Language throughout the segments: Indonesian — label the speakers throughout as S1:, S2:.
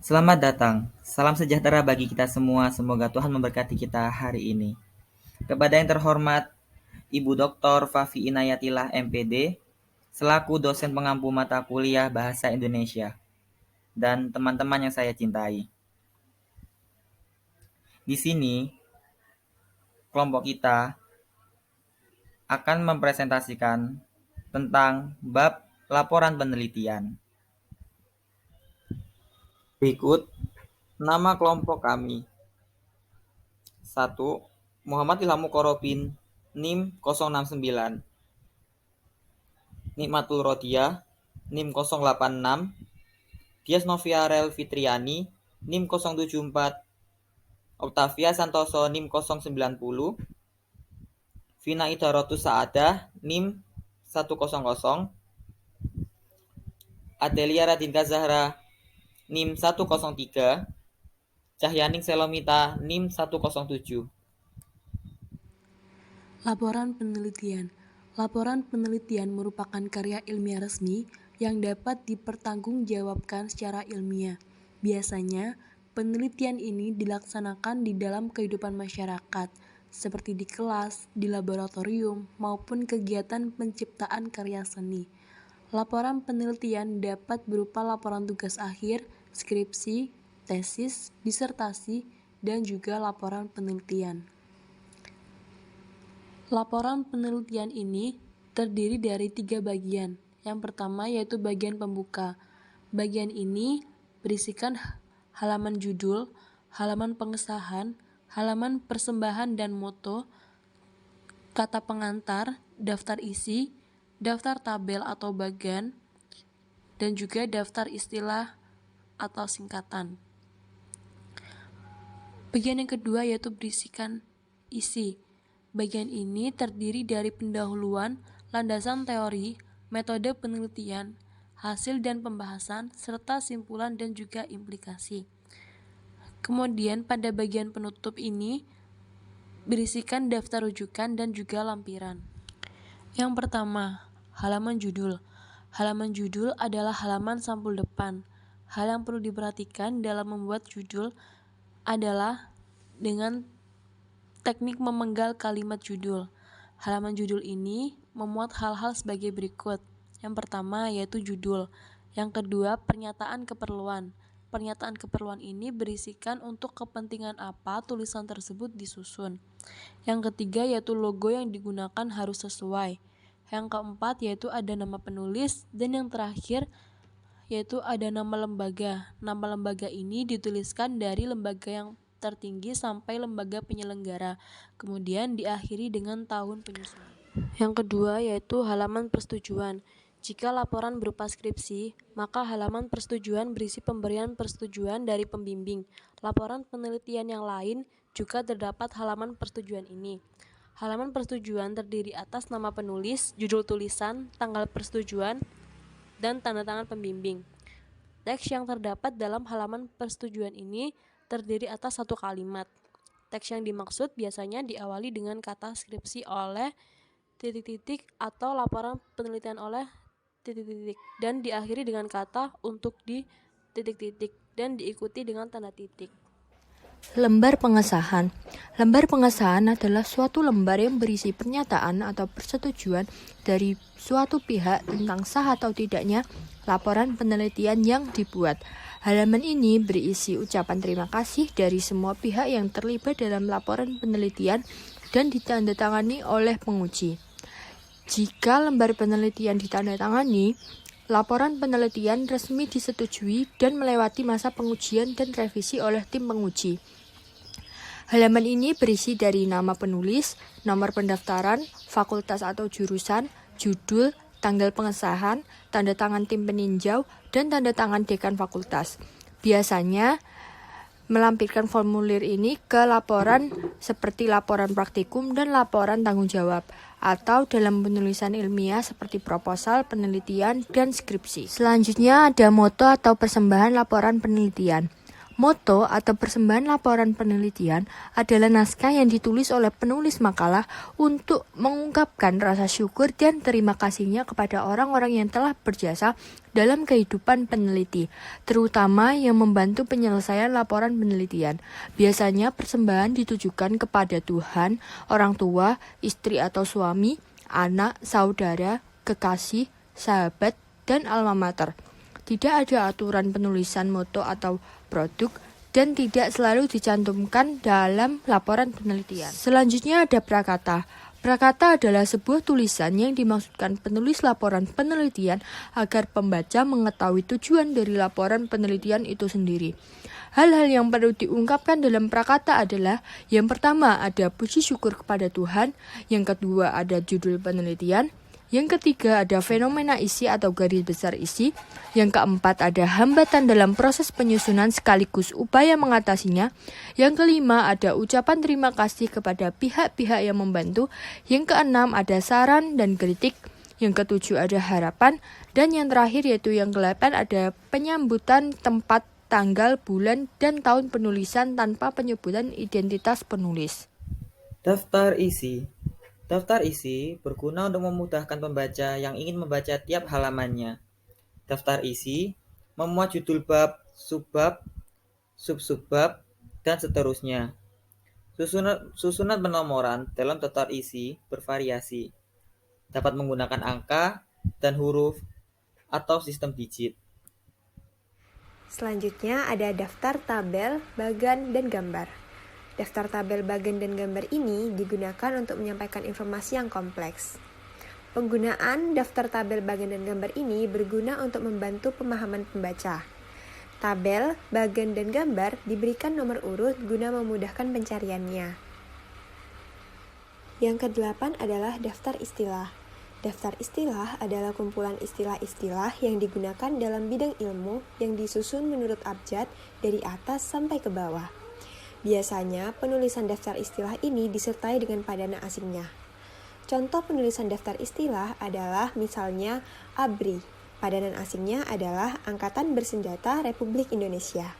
S1: Selamat datang. Salam sejahtera bagi kita semua. Semoga Tuhan memberkati kita hari ini. Kepada yang terhormat Ibu Dr. Fafi Inayatillah MPD, selaku dosen pengampu mata kuliah Bahasa Indonesia, dan teman-teman yang saya cintai. Di sini, kelompok kita akan mempresentasikan tentang bab laporan penelitian. Berikut nama kelompok kami. 1. Muhammad Ilham Muqarrabin, NIM 069. Nikmatul Rodia, NIM 086. Dias Noviarel Fitriani, NIM 074. Octavia Santoso, NIM 090. Vina Idarotus Saadah, NIM 100. Adelia Radinka Zahra, NIM 103. Cahyaning Selomita, NIM 107.
S2: Laporan penelitian. Laporan penelitian merupakan karya ilmiah resmi yang dapat dipertanggungjawabkan secara ilmiah. Biasanya, penelitian ini dilaksanakan di dalam kehidupan masyarakat, seperti di kelas, di laboratorium, maupun kegiatan penciptaan karya seni. Laporan penelitian dapat berupa laporan tugas akhir, skripsi, tesis, disertasi, dan juga laporan penelitian. Laporan penelitian ini terdiri dari 3 bagian. Yang pertama yaitu bagian pembuka. Bagian ini berisikan halaman judul, halaman pengesahan, halaman persembahan dan moto, kata pengantar, daftar isi, daftar tabel atau bagan, dan juga daftar istilah atau singkatan. Bagian yang kedua yaitu berisikan isi. Bagian ini terdiri dari pendahuluan, landasan teori, metode penelitian, hasil dan pembahasan, serta simpulan dan juga implikasi. Kemudian pada bagian penutup ini berisikan daftar rujukan dan juga lampiran. Yang pertama, halaman judul. Halaman judul adalah halaman sampul depan. Hal yang perlu diperhatikan dalam membuat judul adalah dengan teknik memenggal kalimat judul. Halaman judul ini memuat hal-hal sebagai berikut. Yang pertama yaitu judul. Yang kedua, pernyataan keperluan. Pernyataan keperluan ini berisikan untuk kepentingan apa tulisan tersebut disusun. Yang ketiga yaitu logo yang digunakan harus sesuai. Yang keempat yaitu ada nama penulis, dan yang terakhir yaitu ada nama lembaga. Nama lembaga ini dituliskan dari lembaga yang tertinggi sampai lembaga penyelenggara, kemudian diakhiri dengan tahun penyusunan. Yang kedua yaitu halaman persetujuan. Jika laporan berupa skripsi, maka halaman persetujuan berisi pemberian persetujuan dari pembimbing. Laporan penelitian yang lain juga terdapat halaman persetujuan ini. Halaman persetujuan terdiri atas nama penulis, judul tulisan, tanggal persetujuan, dan tanda tangan pembimbing. Teks yang terdapat dalam halaman persetujuan ini terdiri atas satu kalimat. Teks yang dimaksud biasanya diawali dengan kata skripsi oleh ... atau laporan penelitian oleh ... dan diakhiri dengan kata untuk di ... dan diikuti dengan tanda titik.
S3: Lembar pengesahan. Lembar pengesahan adalah suatu lembar yang berisi pernyataan atau persetujuan dari suatu pihak tentang sah atau tidaknya laporan penelitian yang dibuat. Halaman ini berisi ucapan terima kasih dari semua pihak yang terlibat dalam laporan penelitian dan ditandatangani oleh penguji. Jika lembar penelitian ditandatangani, laporan penelitian resmi disetujui dan melewati masa pengujian dan revisi oleh tim penguji. Halaman ini berisi dari nama penulis, nomor pendaftaran, fakultas atau jurusan, judul, tanggal pengesahan, tanda tangan tim peninjau, dan tanda tangan dekan fakultas. Biasanya melampirkan formulir ini ke laporan seperti laporan praktikum dan laporan tanggung jawab, atau dalam penulisan ilmiah seperti proposal, penelitian, dan skripsi. Selanjutnya ada moto atau persembahan laporan penelitian. Moto atau persembahan laporan penelitian adalah naskah yang ditulis oleh penulis makalah untuk mengungkapkan rasa syukur dan terima kasihnya kepada orang-orang yang telah berjasa dalam kehidupan peneliti, terutama yang membantu penyelesaian laporan penelitian. Biasanya persembahan ditujukan kepada Tuhan, orang tua, istri atau suami, anak, saudara, kekasih, sahabat, dan alma mater. Tidak ada aturan penulisan moto atau produk dan tidak selalu dicantumkan dalam laporan penelitian. Selanjutnya ada prakata. Prakata adalah sebuah tulisan yang dimaksudkan penulis laporan penelitian agar pembaca mengetahui tujuan dari laporan penelitian itu sendiri. Hal-hal yang perlu diungkapkan dalam prakata adalah yang pertama ada puji syukur kepada Tuhan, yang kedua ada judul penelitian, yang ketiga ada fenomena isi atau garis besar isi, yang keempat ada hambatan dalam proses penyusunan sekaligus upaya mengatasinya, yang kelima ada ucapan terima kasih kepada pihak-pihak yang membantu, yang keenam ada saran dan kritik, yang ketujuh ada harapan, dan yang terakhir yaitu yang ke-8 ada penyambutan tempat, tanggal, bulan, dan tahun penulisan tanpa penyebutan identitas penulis.
S1: Daftar isi. Daftar isi berguna untuk memudahkan pembaca yang ingin membaca tiap halamannya. Daftar isi memuat judul bab, subbab, sub-subbab, dan seterusnya. Susunan penomoran dalam daftar isi bervariasi. Dapat menggunakan angka dan huruf atau sistem digit.
S4: Selanjutnya ada daftar tabel, bagan, dan gambar. Daftar tabel, bagan, dan gambar ini digunakan untuk menyampaikan informasi yang kompleks. Penggunaan daftar tabel, bagan, dan gambar ini berguna untuk membantu pemahaman pembaca. Tabel, bagan, dan gambar diberikan nomor urut guna memudahkan pencariannya. Yang ke-8 adalah daftar istilah. Daftar istilah adalah kumpulan istilah-istilah yang digunakan dalam bidang ilmu yang disusun menurut abjad dari atas sampai ke bawah. Biasanya, penulisan daftar istilah ini disertai dengan padanan asingnya. Contoh penulisan daftar istilah adalah misalnya ABRI. Padanan asingnya adalah Angkatan Bersenjata Republik Indonesia.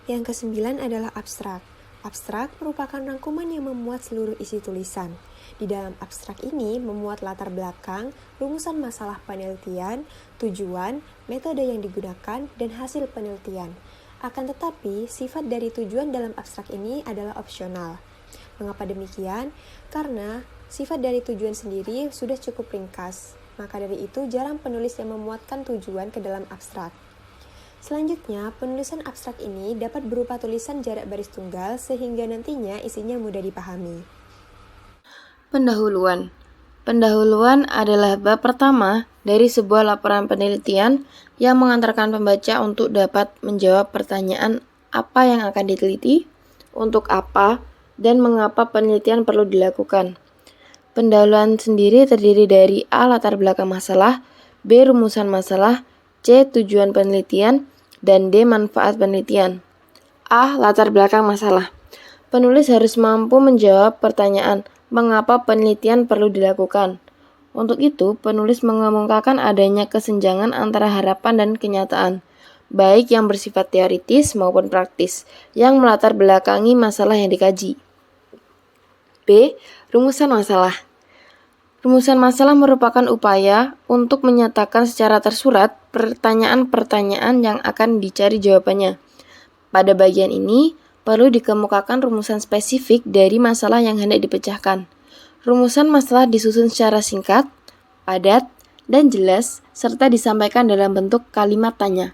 S4: Yang ke-9 adalah abstrak. Abstrak merupakan rangkuman yang memuat seluruh isi tulisan. Di dalam abstrak ini memuat latar belakang, rumusan masalah penelitian, tujuan, metode yang digunakan, dan hasil penelitian. Akan tetapi, sifat dari tujuan dalam abstrak ini adalah opsional. Mengapa demikian? Karena sifat dari tujuan sendiri sudah cukup ringkas. Maka dari itu, jarang penulis yang memuatkan tujuan ke dalam abstrak. Selanjutnya, penulisan abstrak ini dapat berupa tulisan jarak baris tunggal sehingga nantinya isinya mudah dipahami.
S5: Pendahuluan. Pendahuluan adalah bab pertama dari sebuah laporan penelitian yang mengantarkan pembaca untuk dapat menjawab pertanyaan apa yang akan diteliti, untuk apa, dan mengapa penelitian perlu dilakukan. Pendahuluan sendiri terdiri dari A. Latar belakang masalah, B. Rumusan masalah, C. Tujuan penelitian, dan D. Manfaat penelitian. A. Latar belakang masalah. Penulis harus mampu menjawab pertanyaan mengapa penelitian perlu dilakukan. Untuk itu, penulis mengemukakan adanya kesenjangan antara harapan dan kenyataan, baik yang bersifat teoritis maupun praktis, yang melatar belakangi masalah yang dikaji. B. Rumusan masalah. Rumusan masalah merupakan upaya untuk menyatakan secara tersurat pertanyaan-pertanyaan yang akan dicari jawabannya. Pada bagian ini, perlu dikemukakan rumusan spesifik dari masalah yang hendak dipecahkan. Rumusan masalah disusun secara singkat, padat, dan jelas, serta disampaikan dalam bentuk kalimat tanya.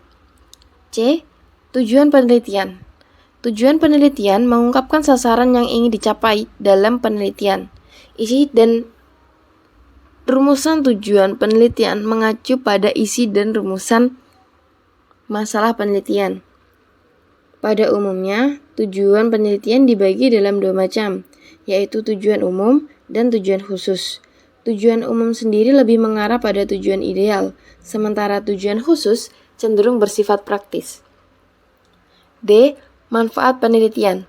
S5: C. Tujuan penelitian. Tujuan penelitian mengungkapkan sasaran yang ingin dicapai dalam penelitian. Isi dan rumusan tujuan penelitian mengacu pada isi dan rumusan masalah penelitian. Pada umumnya, tujuan penelitian dibagi dalam dua macam, yaitu tujuan umum dan tujuan khusus. Tujuan umum sendiri lebih mengarah pada tujuan ideal, sementara tujuan khusus cenderung bersifat praktis. D. Manfaat penelitian.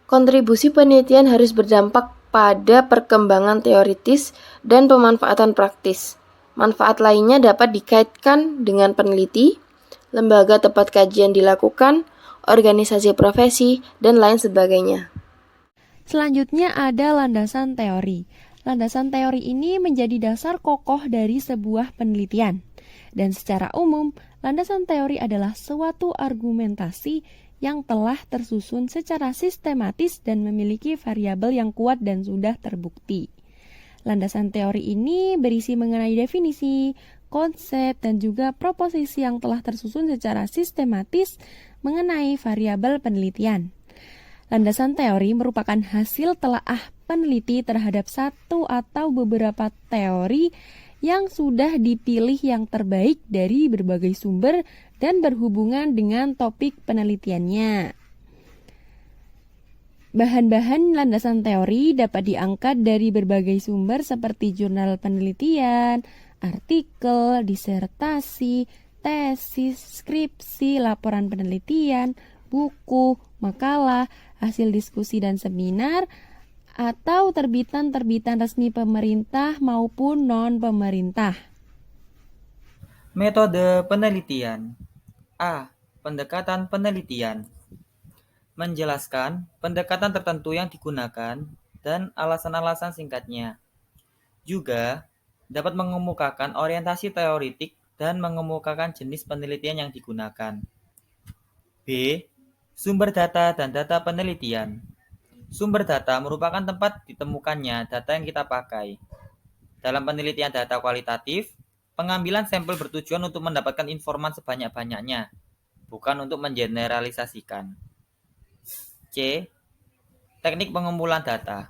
S5: Kontribusi penelitian harus berdampak pada perkembangan teoritis dan pemanfaatan praktis. Manfaat lainnya dapat dikaitkan dengan peneliti, lembaga tempat kajian dilakukan, organisasi profesi, dan lain sebagainya.
S2: Selanjutnya ada landasan teori. Landasan teori ini menjadi dasar kokoh dari sebuah penelitian. Dan secara umum, landasan teori adalah suatu argumentasi yang telah tersusun secara sistematis dan memiliki variabel yang kuat dan sudah terbukti. Landasan teori ini berisi mengenai definisi, konsep, dan juga proposisi yang telah tersusun secara sistematis mengenai variabel penelitian. Landasan teori merupakan hasil telaah peneliti terhadap satu atau beberapa teori yang sudah dipilih yang terbaik dari berbagai sumber dan berhubungan dengan topik penelitiannya. Bahan-bahan landasan teori dapat diangkat dari berbagai sumber seperti jurnal penelitian, artikel, disertasi, tesis, skripsi, laporan penelitian, buku, makalah, hasil diskusi dan seminar, atau terbitan-terbitan resmi pemerintah maupun non-pemerintah.
S1: Metode penelitian. A. Pendekatan penelitian. Menjelaskan pendekatan tertentu yang digunakan dan alasan-alasan singkatnya. Juga dapat mengemukakan orientasi teoritik dan mengemukakan jenis penelitian yang digunakan. B. Sumber data dan data penelitian. Sumber data merupakan tempat ditemukannya data yang kita pakai. Dalam penelitian data kualitatif, pengambilan sampel bertujuan untuk mendapatkan informan sebanyak-banyaknya, bukan untuk mengeneralisasikan. C. Teknik pengumpulan data.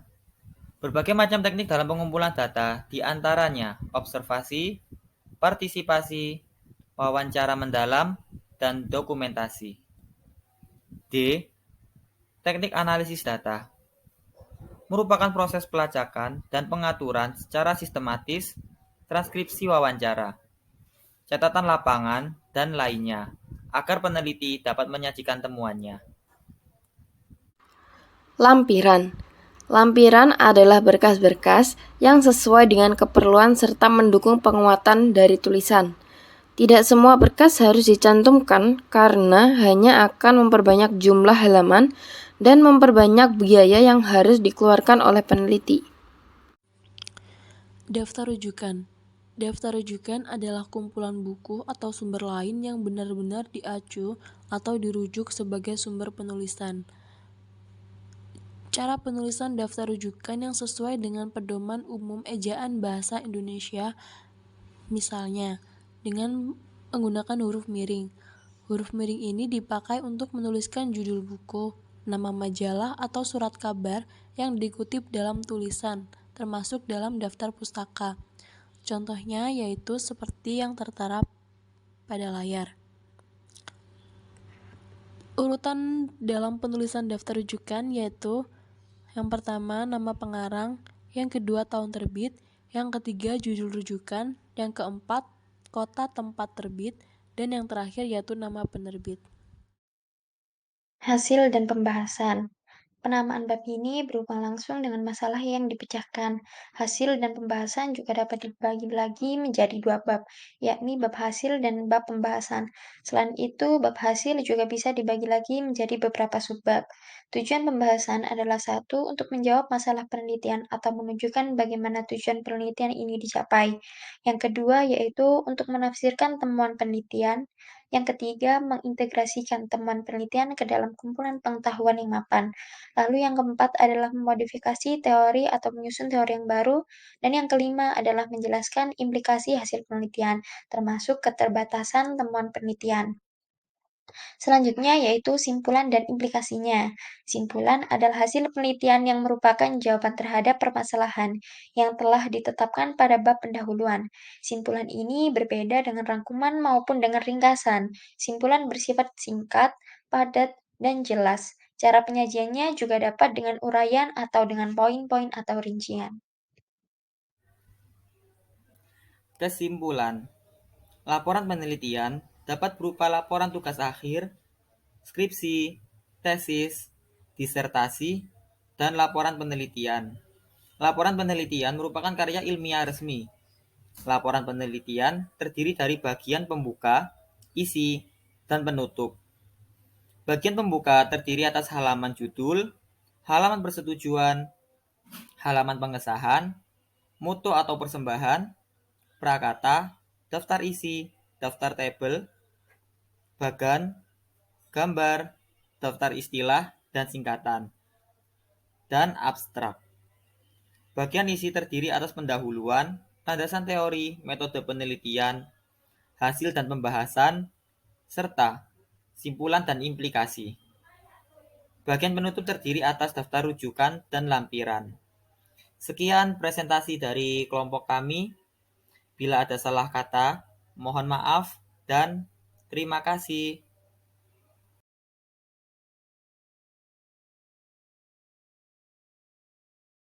S1: Berbagai macam teknik dalam pengumpulan data, diantaranya observasi, partisipasi, wawancara mendalam, dan dokumentasi. D. Teknik analisis data. Merupakan proses pelacakan dan pengaturan secara sistematis, transkripsi wawancara, catatan lapangan, dan lainnya, agar peneliti dapat menyajikan temuannya.
S5: Lampiran. Lampiran adalah berkas-berkas yang sesuai dengan keperluan serta mendukung penguatan dari tulisan. Tidak semua berkas harus dicantumkan karena hanya akan memperbanyak jumlah halaman dan memperbanyak biaya yang harus dikeluarkan oleh peneliti.
S2: Daftar rujukan. Daftar rujukan adalah kumpulan buku atau sumber lain yang benar-benar diacu atau dirujuk sebagai sumber penulisan. Cara penulisan daftar rujukan yang sesuai dengan pedoman umum ejaan bahasa Indonesia, misalnya dengan menggunakan huruf miring. Huruf miring ini dipakai untuk menuliskan judul buku, nama majalah atau surat kabar yang dikutip dalam tulisan, termasuk dalam daftar pustaka. Contohnya yaitu seperti yang tertera pada layar. Urutan dalam penulisan daftar rujukan yaitu yang pertama nama pengarang, yang kedua tahun terbit, yang ketiga judul rujukan, yang keempat kota tempat terbit, dan yang terakhir yaitu nama penerbit.
S6: Hasil dan pembahasan. Penamaan bab ini berhubungan langsung dengan masalah yang dipecahkan. Hasil dan pembahasan juga dapat dibagi lagi menjadi dua bab, yakni bab hasil dan bab pembahasan. Selain itu, bab hasil juga bisa dibagi lagi menjadi beberapa subbab. Tujuan pembahasan adalah satu, untuk menjawab masalah penelitian atau menunjukkan bagaimana tujuan penelitian ini dicapai. Yang kedua, yaitu untuk menafsirkan temuan penelitian. Yang ketiga, mengintegrasikan temuan penelitian ke dalam kumpulan pengetahuan yang mapan. Lalu yang keempat adalah memodifikasi teori atau menyusun teori yang baru. Dan yang kelima adalah menjelaskan implikasi hasil penelitian, termasuk keterbatasan temuan penelitian. Selanjutnya yaitu simpulan dan implikasinya. Simpulan adalah hasil penelitian yang merupakan jawaban terhadap permasalahan yang telah ditetapkan pada bab pendahuluan. Simpulan ini berbeda dengan rangkuman maupun dengan ringkasan. Simpulan bersifat singkat, padat, dan jelas. Cara penyajiannya juga dapat dengan uraian atau dengan poin-poin atau rincian.
S1: Kesimpulan. Laporan penelitian dapat berupa laporan tugas akhir, skripsi, tesis, disertasi, dan laporan penelitian. Laporan penelitian merupakan karya ilmiah resmi. Laporan penelitian terdiri dari bagian pembuka, isi, dan penutup. Bagian pembuka terdiri atas halaman judul, halaman persetujuan, halaman pengesahan, mutu atau persembahan, prakata, daftar isi, daftar tabel, bagan, gambar, daftar istilah, dan singkatan, dan abstrak. Bagian isi terdiri atas pendahuluan, landasan teori, metode penelitian, hasil dan pembahasan, serta simpulan dan implikasi. Bagian penutup terdiri atas daftar rujukan dan lampiran. Sekian presentasi dari kelompok kami. Bila ada salah kata, mohon maaf dan terima kasih.